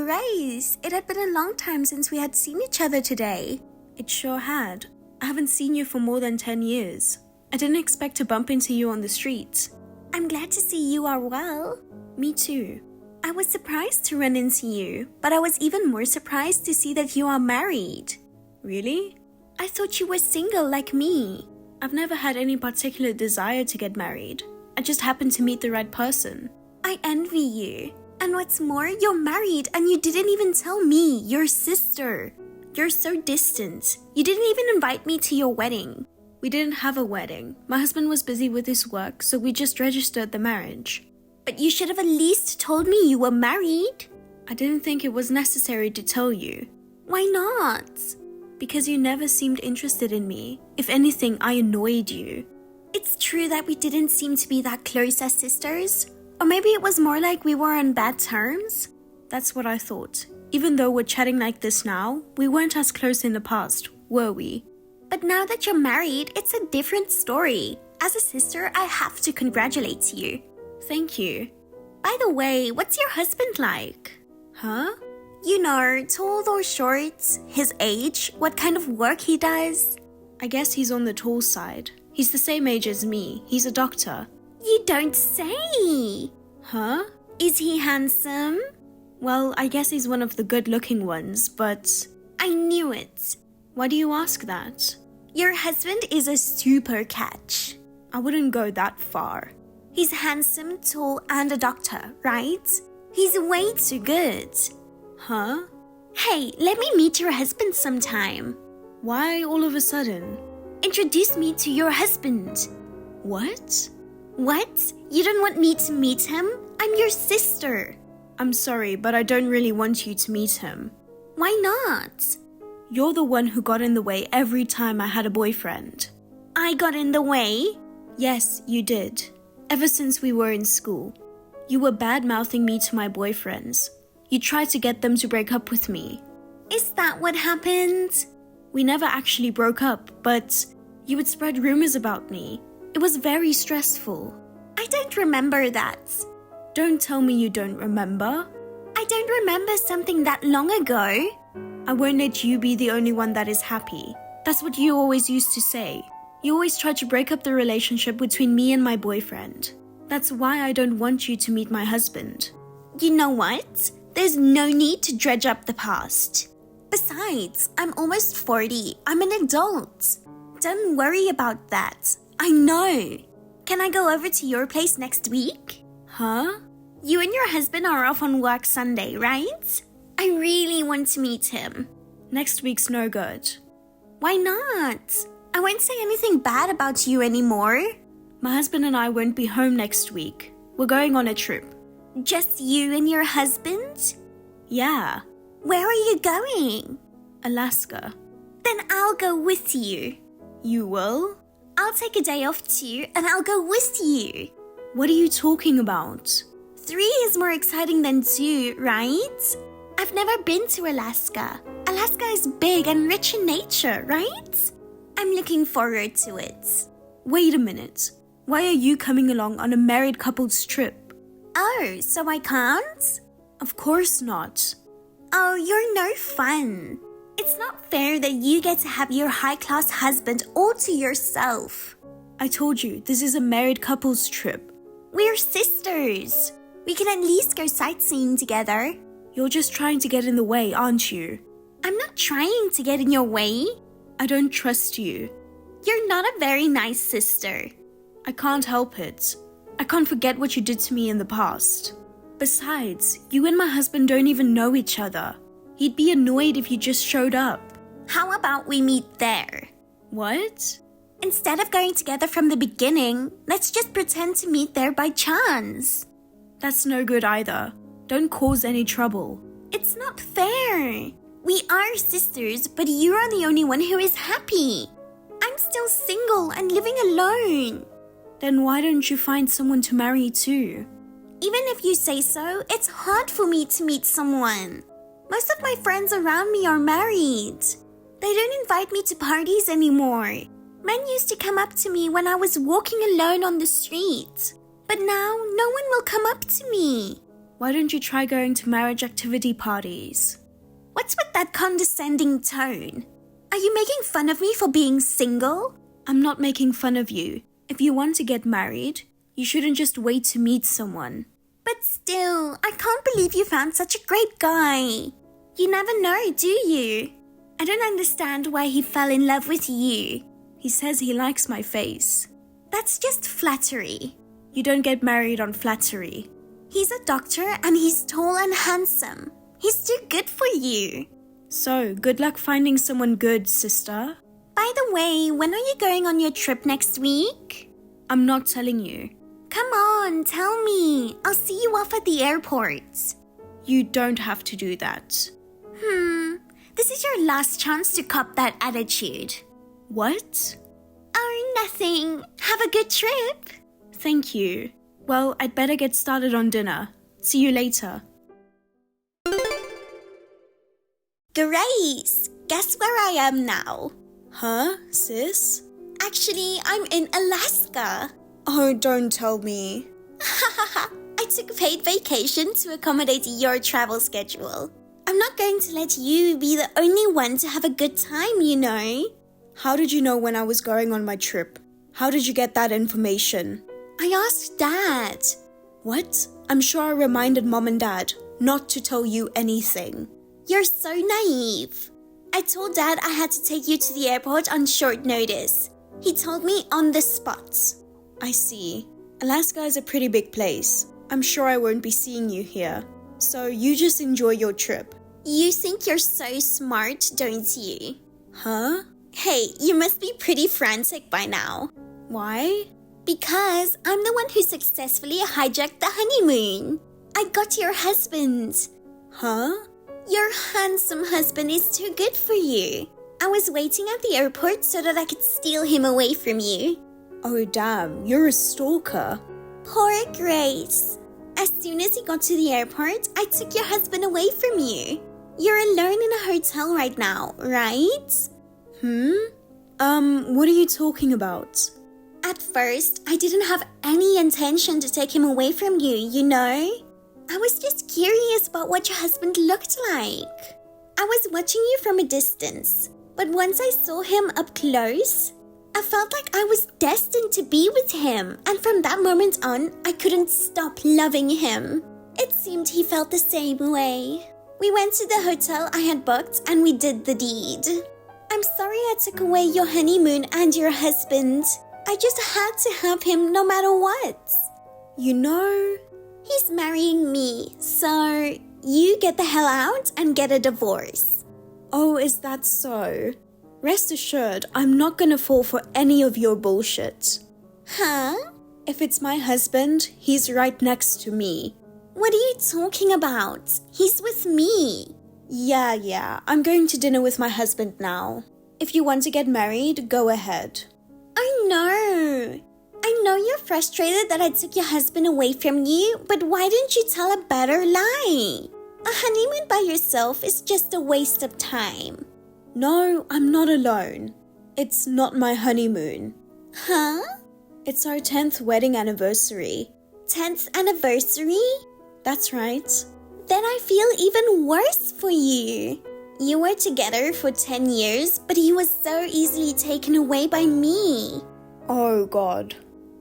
Grace, it had been a long time since we had seen each other today. It sure had. I haven't seen you for more than 10 years. I didn't expect to bump into you on the street. I'm glad to see you are well. Me too. I was surprised to run into you, but I was even more surprised to see that you are married. Really? I thought you were single like me. I've never had any particular desire to get married. I just happened to meet the right person. I envy you. And what's more, you're married and you didn't even tell me, your sister. You're so distant. You didn't even invite me to your wedding. We didn't have a wedding. My husband was busy with his work, so we just registered the marriage. But you should have at least told me you were married. I didn't think it was necessary to tell you. Why not? Because you never seemed interested in me. If anything, I annoyed you. It's true that we didn't seem to be that close as sisters. Or maybe it was more like we were on bad terms. That's what I thought. Even though we're chatting like this now, we weren't as close in the past, were we? But now that you're married, it's a different story. As a sister, I have to congratulate you. Thank you. By the way, what's your husband like? Huh? You know, tall or short, his age, what kind of work he does. I guess he's on the tall side. He's the same age as me. He's a doctor. You don't say! Huh? Is he handsome? Well, I guess he's one of the good-looking ones, but... I knew it. Why do you ask that? Your husband is a super catch. I wouldn't go that far. He's handsome, tall, and a doctor, right? He's way too good. Huh? Hey, let me meet your husband sometime. Why all of a sudden? Introduce me to your husband. What? What? You don't want me to meet him? I'm your sister. I'm sorry, but I don't really want you to meet him. Why not? You're the one who got in the way every time I had a boyfriend. I got in the way? Yes, you did. Ever since we were in school. You were bad-mouthing me to my boyfriends. You tried to get them to break up with me. Is that what happened? We never actually broke up, but you would spread rumors about me. It was very stressful. I don't remember that. Don't tell me you don't remember. I don't remember something that long ago. I won't let you be the only one that is happy. That's what you always used to say. You always tried to break up the relationship between me and my boyfriend. That's why I don't want you to meet my husband. You know what? There's no need to dredge up the past. Besides, I'm almost 40. I'm an adult. Don't worry about that. I know. Can I go over to your place next week? Huh? You and your husband are off on work Sunday, right? I really want to meet him. Next week's no good. Why not? I won't say anything bad about you anymore. My husband and I won't be home next week. We're going on a trip. Just you and your husband? Yeah. Where are you going? Alaska. Then I'll go with you. You will? I'll take a day off too, and I'll go with you. What are you talking about? 3 is more exciting than 2, right? I've never been to Alaska. Alaska is big and rich in nature, right? I'm looking forward to it. Wait a minute. Why are you coming along on a married couple's trip? Oh, so I can't? Of course not. Oh, you're no fun. It's not fair that you get to have your high-class husband all to yourself. I told you, this is a married couple's trip. We're sisters. We can at least go sightseeing together. You're just trying to get in the way, aren't you? I'm not trying to get in your way. I don't trust you. You're not a very nice sister. I can't help it. I can't forget what you did to me in the past. Besides, you and my husband don't even know each other. He'd be annoyed if you just showed up. How about we meet there? What? Instead of going together from the beginning, let's just pretend to meet there by chance. That's no good either. Don't cause any trouble. It's not fair. We are sisters, but you are the only one who is happy. I'm still single and living alone. Then why don't you find someone to marry too? Even if you say so, it's hard for me to meet someone. Most of my friends around me are married. They don't invite me to parties anymore. Men used to come up to me when I was walking alone on the street. But now, no one will come up to me. Why don't you try going to marriage activity parties? What's with that condescending tone? Are you making fun of me for being single? I'm not making fun of you. If you want to get married, you shouldn't just wait to meet someone. But still, I can't believe you found such a great guy. You never know, do you? I don't understand why he fell in love with you. He says he likes my face. That's just flattery. You don't get married on flattery. He's a doctor and he's tall and handsome. He's too good for you. So, good luck finding someone good, sister. By the way, when are you going on your trip next week? I'm not telling you. Come on, tell me. I'll see you off at the airport. You don't have to do that. This is your last chance to cop that attitude. What? Oh, nothing. Have a good trip. Thank you. Well, I'd better get started on dinner. See you later. Grace, guess where I am now? Huh, sis? Actually, I'm in Alaska. Oh, don't tell me. I took paid vacation to accommodate your travel schedule. I'm not going to let you be the only one to have a good time, you know. How did you know when I was going on my trip? How did you get that information? I asked Dad. What? I'm sure I reminded Mom and Dad not to tell you anything. You're so naive. I told Dad I had to take you to the airport on short notice. He told me on the spot. I see. Alaska is a pretty big place. I'm sure I won't be seeing you here. So you just enjoy your trip. You think you're so smart, don't you? Huh? Hey, you must be pretty frantic by now. Why? Because I'm the one who successfully hijacked the honeymoon. I got your husband. Huh? Your handsome husband is too good for you. I was waiting at the airport so that I could steal him away from you. Oh damn, you're a stalker. Poor Grace. As soon as he got to the airport, I took your husband away from you. You're alone in a hotel right now, right? What are you talking about? At first, I didn't have any intention to take him away from you, you know? I was just curious about what your husband looked like. I was watching you from a distance, but once I saw him up close, I felt like I was destined to be with him, and from that moment on, I couldn't stop loving him. It seemed he felt the same way. We went to the hotel I had booked and we did the deed. I'm sorry I took away your honeymoon and your husband. I just had to have him no matter what. You know, he's marrying me, so you get the hell out and get a divorce. Oh, is that so? Rest assured, I'm not gonna fall for any of your bullshit. Huh? If it's my husband, he's right next to me. What are you talking about? He's with me. Yeah, I'm going to dinner with my husband now. If you want to get married, go ahead. Oh no! I know you're frustrated that I took your husband away from you, but why didn't you tell a better lie? A honeymoon by yourself is just a waste of time. No, I'm not alone. It's not my honeymoon. Huh? It's our 10th wedding anniversary. 10th anniversary? That's right. Then I feel even worse for you. You were together for 10 years, but he was so easily taken away by me. Oh God.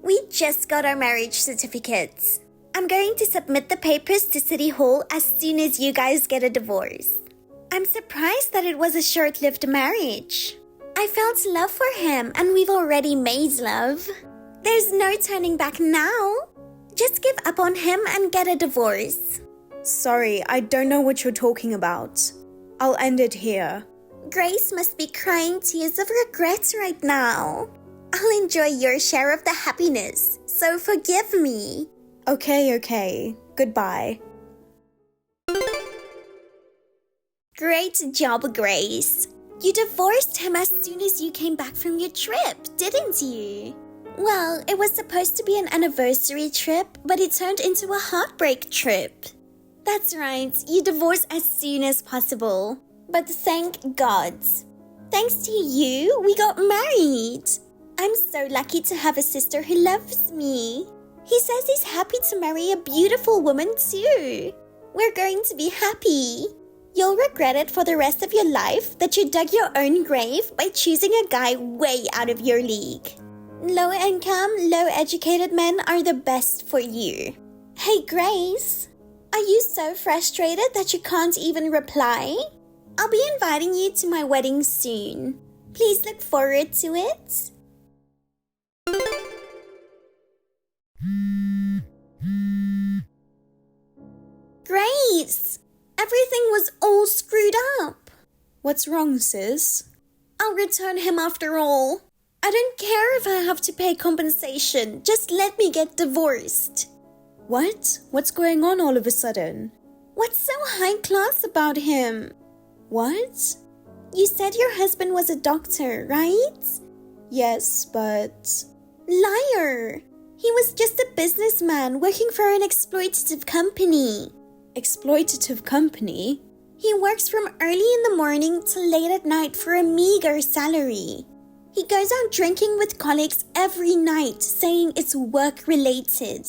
We just got our marriage certificates. I'm going to submit the papers to City Hall as soon as you guys get a divorce. I'm surprised that it was a short-lived marriage. I felt love for him and we've already made love. There's no turning back now. Just give up on him and get a divorce. Sorry, I don't know what you're talking about. I'll end it here. Grace must be crying tears of regret right now. I'll enjoy your share of the happiness, so forgive me. Okay. Goodbye. Great job, Grace. You divorced him as soon as you came back from your trip, didn't you? Well, it was supposed to be an anniversary trip, but it turned into a heartbreak trip. That's right, you divorced as soon as possible. But thank God. Thanks to you, we got married. I'm so lucky to have a sister who loves me. He says he's happy to marry a beautiful woman too. We're going to be happy. You'll regret it for the rest of your life that you dug your own grave by choosing a guy way out of your league. Low income, low educated men are the best for you. Hey Grace, are you so frustrated that you can't even reply? I'll be inviting you to my wedding soon. Please look forward to it. Grace, everything was all screwed up. What's wrong, sis? I'll return him after all. I don't care if I have to pay compensation. Just let me get divorced. What? What's going on all of a sudden? What's so high class about him? What? You said your husband was a doctor, right? Yes, but... Liar! He was just a businessman working for an exploitative company. Exploitative company? He works from early in the morning till late at night for a meager salary. He goes out drinking with colleagues every night, saying it's work-related.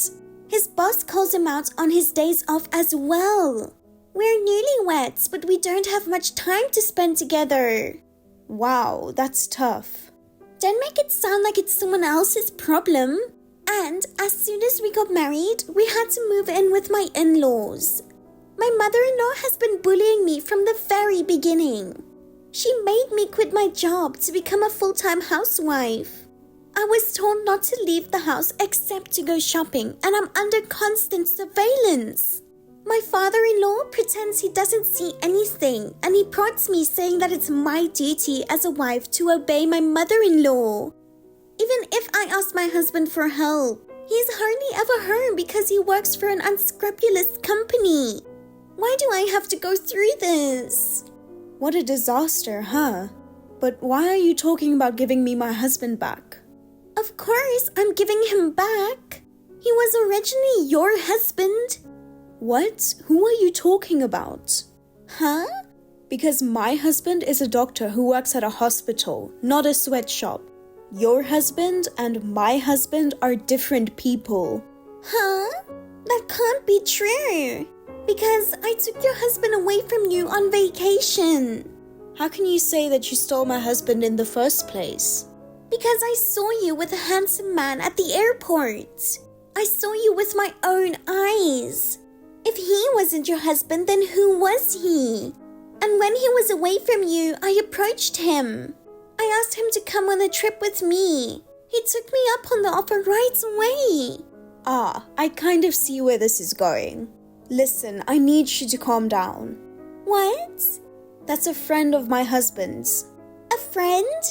His boss calls him out on his days off as well. We're newlyweds, but we don't have much time to spend together. Wow, that's tough. Don't make it sound like it's someone else's problem. And as soon as we got married, we had to move in with my in-laws. My mother-in-law has been bullying me from the very beginning. She made me quit my job to become a full-time housewife. I was told not to leave the house except to go shopping, and I'm under constant surveillance. My father-in-law pretends he doesn't see anything, and he prods me saying that it's my duty as a wife to obey my mother-in-law. Even if I ask my husband for help, he's hardly ever home because he works for an unscrupulous company. Why do I have to go through this? What a disaster, huh? But why are you talking about giving me my husband back? Of course, I'm giving him back. He was originally your husband. What? Who are you talking about? Huh? Because my husband is a doctor who works at a hospital, not a sweatshop. Your husband and my husband are different people. Huh? That can't be true. Because I took your husband away from you on vacation. How can you say that you stole my husband in the first place? Because I saw you with a handsome man at the airport. I saw you with my own eyes. If he wasn't your husband, then who was he? And when he was away from you, I approached him. I asked him to come on a trip with me. He took me up on the offer right away. Ah, I kind of see where this is going. Listen, I need you to calm down. What? That's a friend of my husband's. A friend?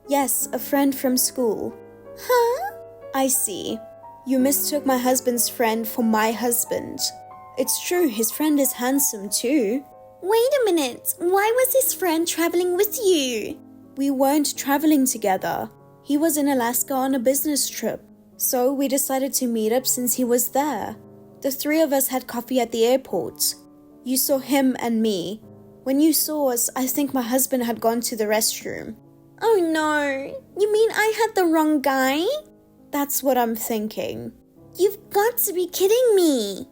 Yes, a friend from school. Huh? I see. You mistook my husband's friend for my husband. It's true, his friend is handsome too. Wait a minute. Why was his friend traveling with you? We weren't traveling together. He was in Alaska on a business trip. So we decided to meet up since he was there. The three of us had coffee at the airport. You saw him and me. When you saw us, I think my husband had gone to the restroom. Oh no. You mean I had the wrong guy? That's what I'm thinking. You've got to be kidding me.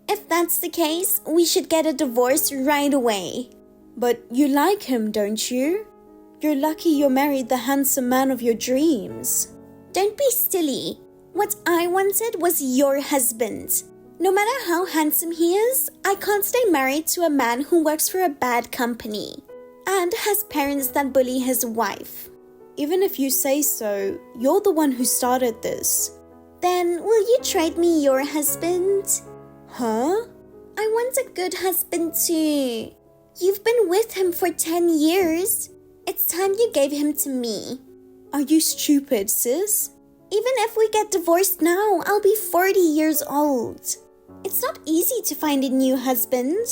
If that's the case, we should get a divorce right away. But you like him, don't you? You're lucky you married the handsome man of your dreams. Don't be silly. What I wanted was your husband. No matter how handsome he is, I can't stay married to a man who works for a bad company and has parents that bully his wife. Even if you say so, you're the one who started this. Then will you trade me your husband? Huh? I want a good husband too. You've been with him for 10 years. It's time you gave him to me. Are you stupid, sis? Even if we get divorced now, I'll be 40 years old. It's not easy to find a new husband.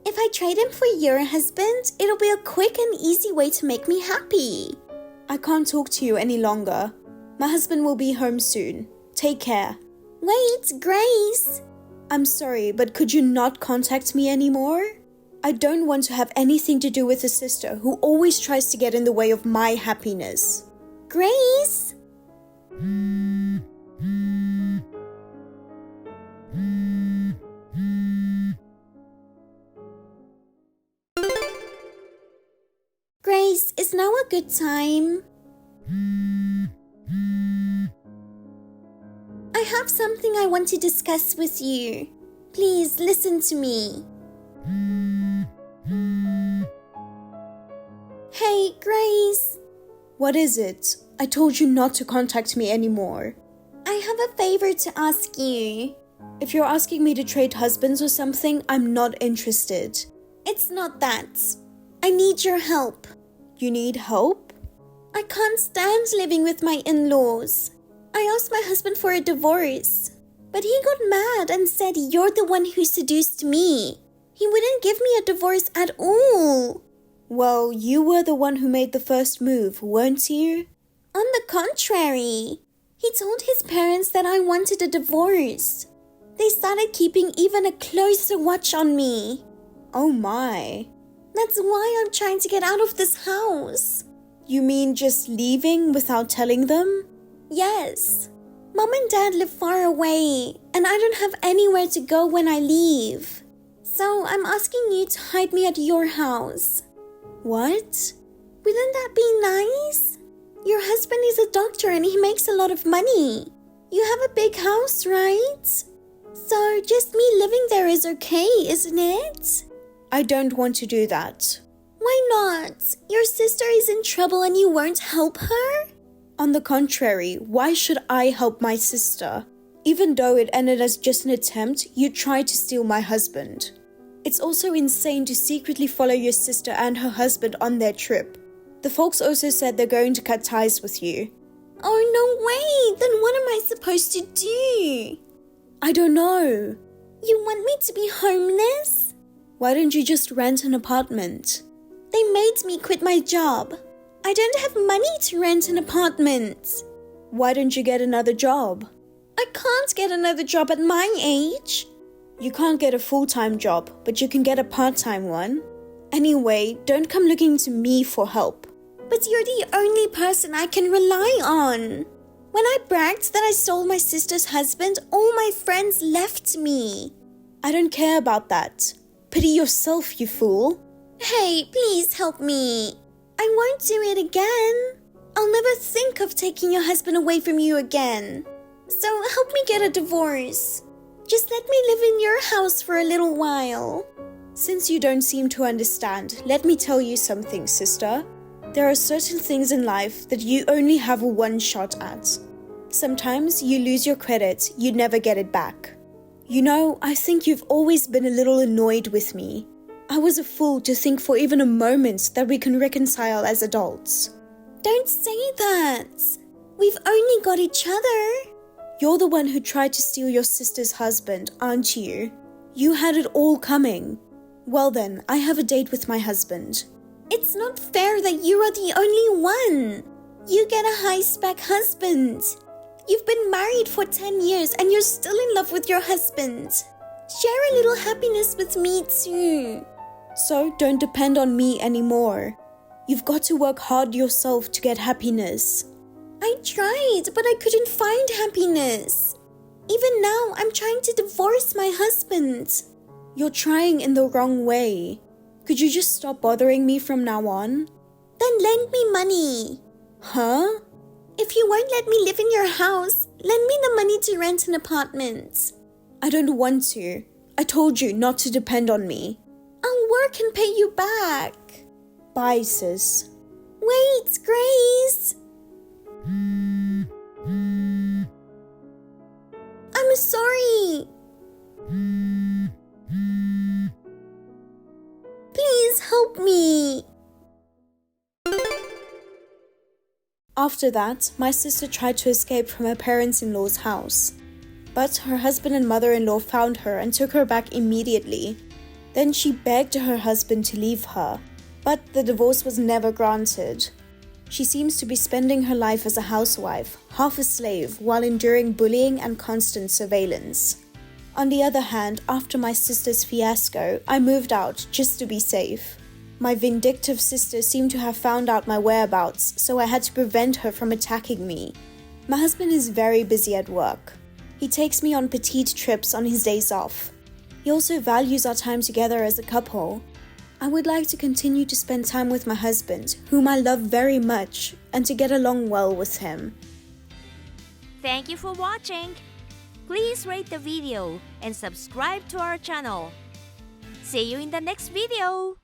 If I trade him for your husband, it'll be a quick and easy way to make me happy. I can't talk to you any longer. My husband will be home soon. Take care. Wait, Grace. I'm sorry, but could you not contact me anymore? I don't want to have anything to do with a sister who always tries to get in the way of my happiness. Grace? Grace, is now a good time? I have something I want to discuss with you. Please listen to me. Hey, Grace. What is it? I told you not to contact me anymore. I have a favor to ask you. If you're asking me to trade husbands or something, I'm not interested. It's not that. I need your help. You need help? I can't stand living with my in-laws. I asked my husband for a divorce, but he got mad and said you're the one who seduced me. He wouldn't give me a divorce at all. Well, you were the one who made the first move, weren't you? On the contrary, he told his parents that I wanted a divorce. They started keeping even a closer watch on me. Oh my. That's why I'm trying to get out of this house. You mean just leaving without telling them? Yes. Mom and Dad live far away, and I don't have anywhere to go when I leave. So I'm asking you to hide me at your house. What? Wouldn't that be nice? Your husband is a doctor and he makes a lot of money. You have a big house, right? So just me living there is okay, isn't it? I don't want to do that. Why not? Your sister is in trouble and you won't help her? On the contrary, why should I help my sister? Even though it ended as just an attempt, you tried to steal my husband. It's also insane to secretly follow your sister and her husband on their trip. The folks also said they're going to cut ties with you. Oh, no way! Then what am I supposed to do? I don't know. You want me to be homeless? Why don't you just rent an apartment? They made me quit my job. I don't have money to rent an apartment. Why don't you get another job? I can't get another job at my age. You can't get a full-time job, but you can get a part-time one. Anyway, don't come looking to me for help. But you're the only person I can rely on. When I bragged that I stole my sister's husband, all my friends left me. I don't care about that. Pity yourself, you fool. Hey, please help me. I won't do it again. I'll never think of taking your husband away from you again. So help me get a divorce. Just let me live in your house for a little while. Since you don't seem to understand, let me tell you something, sister. There are certain things in life that you only have one shot at. Sometimes you lose your credit, you never get it back. You know, I think you've always been a little annoyed with me. I was a fool to think for even a moment that we can reconcile as adults. Don't say that. We've only got each other. You're the one who tried to steal your sister's husband, aren't you? You had it all coming. Well then, I have a date with my husband. It's not fair that you are the only one. You get a high-spec husband. You've been married for 10 years and you're still in love with your husband. Share a little happiness with me too. So don't depend on me anymore. You've got to work hard yourself to get happiness. I tried, but I couldn't find happiness. Even now, I'm trying to divorce my husband. You're trying in the wrong way. Could you just stop bothering me from now on? Then lend me money. Huh? If you won't let me live in your house, lend me the money to rent an apartment. I don't want to. I told you not to depend on me. I'll work and pay you back. Bye, sis. Wait, Grace. I'm sorry. Please help me. After that, my sister tried to escape from her parents-in-law's house. But her husband and mother-in-law found her and took her back immediately. Then she begged her husband to leave her, but the divorce was never granted. She seems to be spending her life as a housewife, half a slave, while enduring bullying and constant surveillance. On the other hand, after my sister's fiasco, I moved out just to be safe. My vindictive sister seemed to have found out my whereabouts, so I had to prevent her from attacking me. My husband is very busy at work. He takes me on petite trips on his days off. He also values our time together as a couple. I would like to continue to spend time with my husband, whom I love very much, and to get along well with him. Thank you for watching. Please rate the video and subscribe to our channel. See you in the next video.